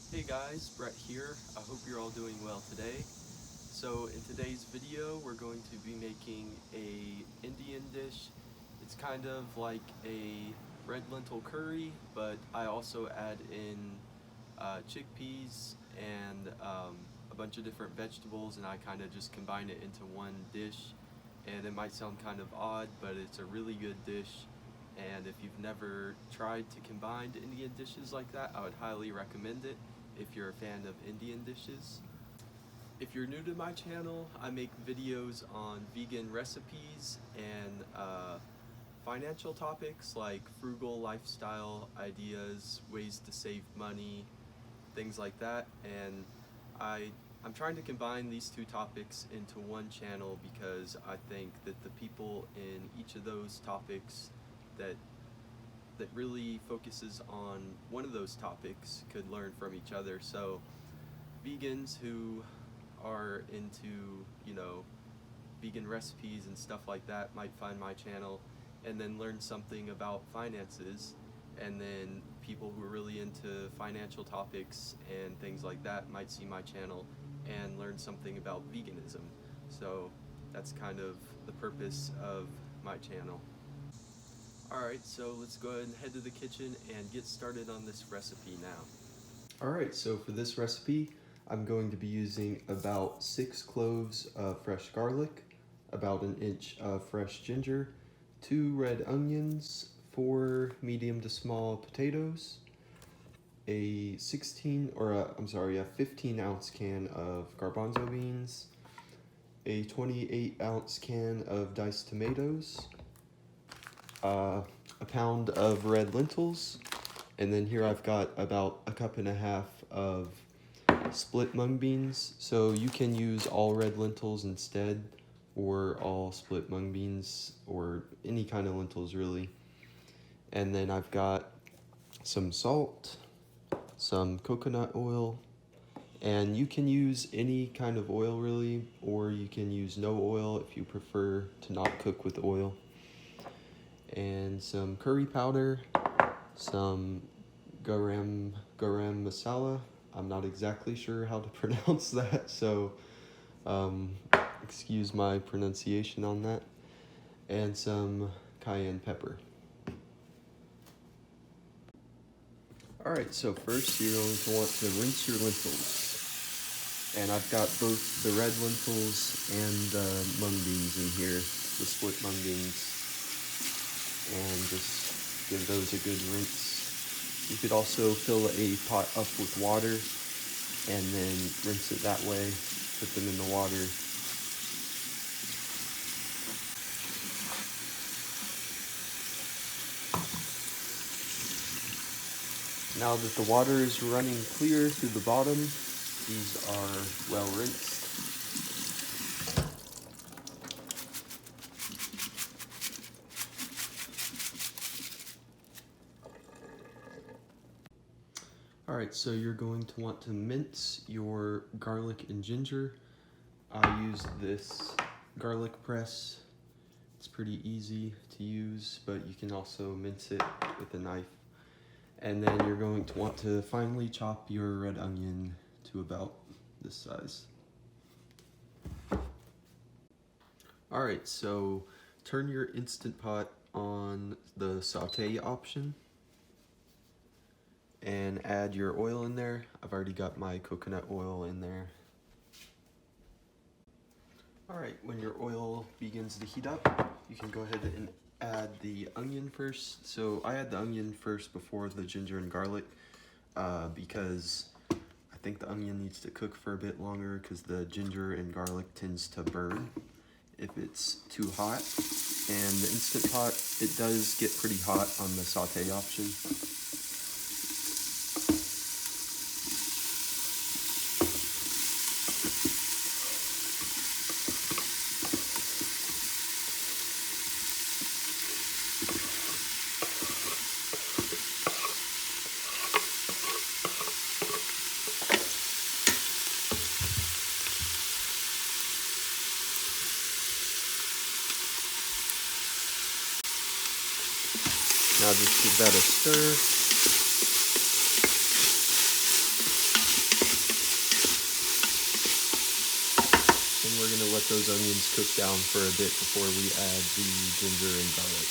Hey guys, Brett here. I hope you're all doing well today. So in today's video, we're going to be making a Indian dish. It's kind of like a red lentil curry, but I also add in chickpeas and a bunch of different vegetables, and I kind of just combine it into one dish. And it might sound kind of odd, but it's a really good dish. And if you've never tried to combine Indian dishes like that, I would highly recommend it if you're a fan of Indian dishes. If you're new to my channel, I make videos on vegan recipes and financial topics like frugal lifestyle ideas, ways to save money, things like that. And I'm trying to combine these two topics into one channel because I think that the people in each of those topics that really focuses on one of those topics could learn from each other. So vegans who are into, vegan recipes and stuff like that might find my channel and then learn something about finances. And then people who are really into financial topics and things like that might see my channel and learn something about veganism. So that's kind of the purpose of my channel. Alright, so let's go ahead and head to the kitchen and get started on this recipe now. Alright, so for this recipe, I'm going to be using about 6 cloves of fresh garlic, about an inch of fresh ginger, 2 red onions, 4 medium to small potatoes, a 15 ounce can of garbanzo beans, a 28 ounce can of diced tomatoes, a pound of red lentils, and then here I've got about a cup and a half of split mung beans. So you can use all red lentils instead, or all split mung beans, or any kind of lentils really. And then I've got some salt, some coconut oil, and you can use any kind of oil really, or you can use no oil if you prefer to not cook with oil. And some curry powder, some garam masala. I'm not exactly sure how to pronounce that, so excuse my pronunciation on that. And some cayenne pepper. Alright, so first you're going to want to rinse your lentils. And I've got both the red lentils and the mung beans in here, the split mung beans. And just give those a good rinse. You could also fill a pot up with water and then rinse it that way, put them in the water. Now that the water is running clear through the bottom, these are well rinsed. Alright, so you're going to want to mince your garlic and ginger. I use this garlic press. It's pretty easy to use, but you can also mince it with a knife. And then you're going to want to finely chop your red onion to about this size. Alright, so turn your Instant Pot on the saute option and add your oil in there. I've already got my coconut oil in there. Alright, when your oil begins to heat up, you can go ahead and add the onion first. So I add the onion first before the ginger and garlic because I think the onion needs to cook for a bit longer because the ginger and garlic tends to burn if it's too hot. And the Instant Pot, it does get pretty hot on the saute option. Now just give that a stir. we're gonna let those onions cook down for a bit before we add the ginger and garlic.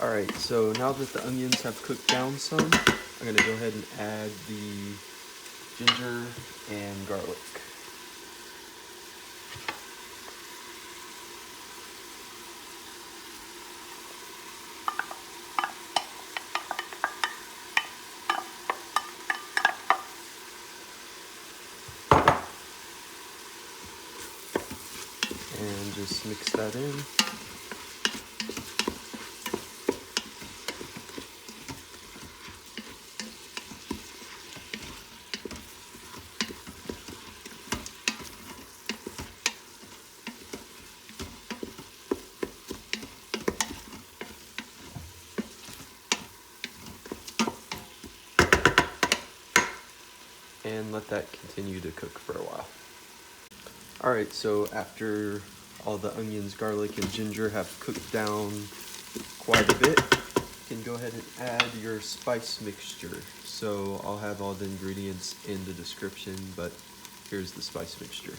Alright, so now that the onions have cooked down some, I'm gonna go ahead and add the ginger and garlic. And just mix that in. And let that continue to cook for a while. Alright, so after all the onions, garlic, and ginger have cooked down quite a bit, you can go ahead and add your spice mixture. So I'll have all the ingredients in the description, but here's the spice mixture.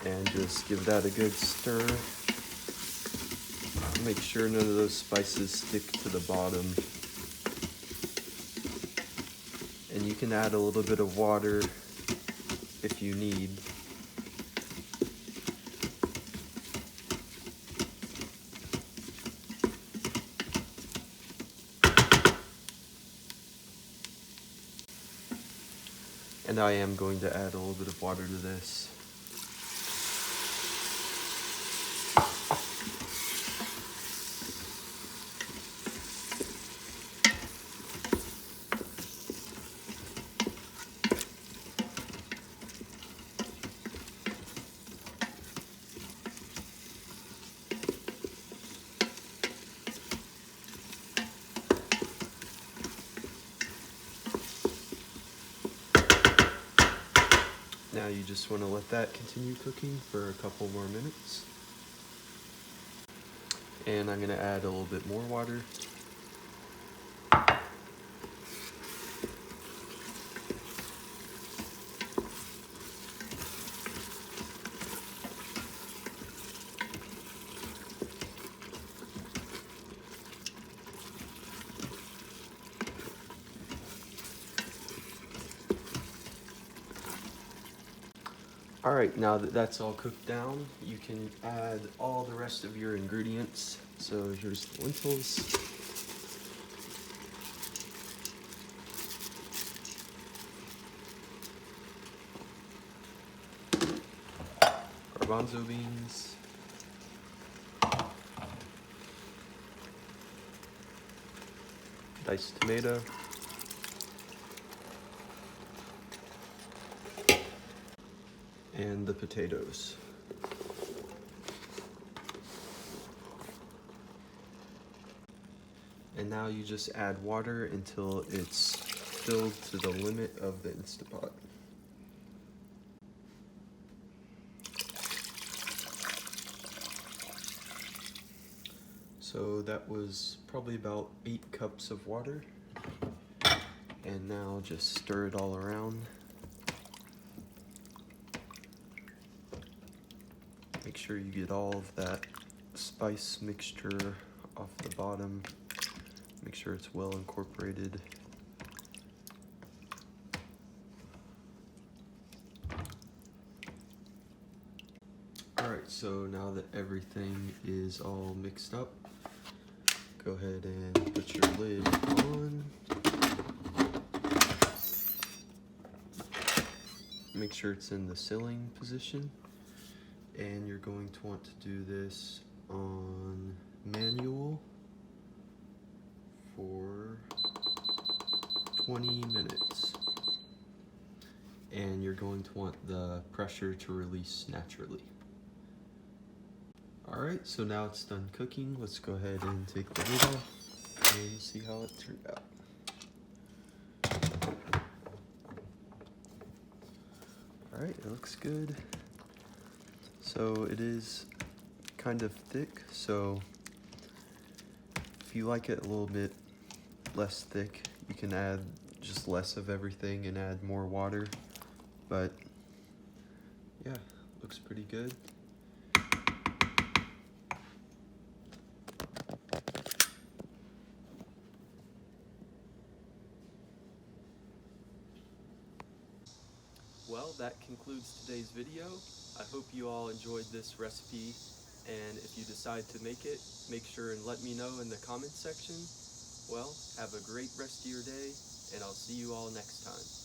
And just give that a good stir. Make sure none of those spices stick to the bottom. And you can add a little bit of water if you need. And I am going to add a little bit of water to this. Now you just want to let that continue cooking for a couple more minutes. And I'm going to add a little bit more water. Alright, now that that's all cooked down, you can add all the rest of your ingredients. So here's the lentils. Garbanzo beans. Diced tomato. And the potatoes. And now you just add water until it's filled to the limit of the Instapot. So that was probably about 8 cups of water. And now just stir it all around. Make sure you get all of that spice mixture off the bottom. Make sure it's well incorporated. Alright, so now that everything is all mixed up, go ahead and put your lid on. Make sure it's in the sealing position. And you're going to want to do this on manual for 20 minutes. And you're going to want the pressure to release naturally. Alright, so now it's done cooking. Let's go ahead and take the lid off and see how it turned out. Alright, it looks good. So it is kind of thick, so if you like it a little bit less thick, you can add just less of everything and add more water. but yeah, looks pretty good. Well, that concludes today's video. I hope you all enjoyed this recipe, and if you decide to make it, make sure and let me know in the comments section. Well, have a great rest of your day, and I'll see you all next time.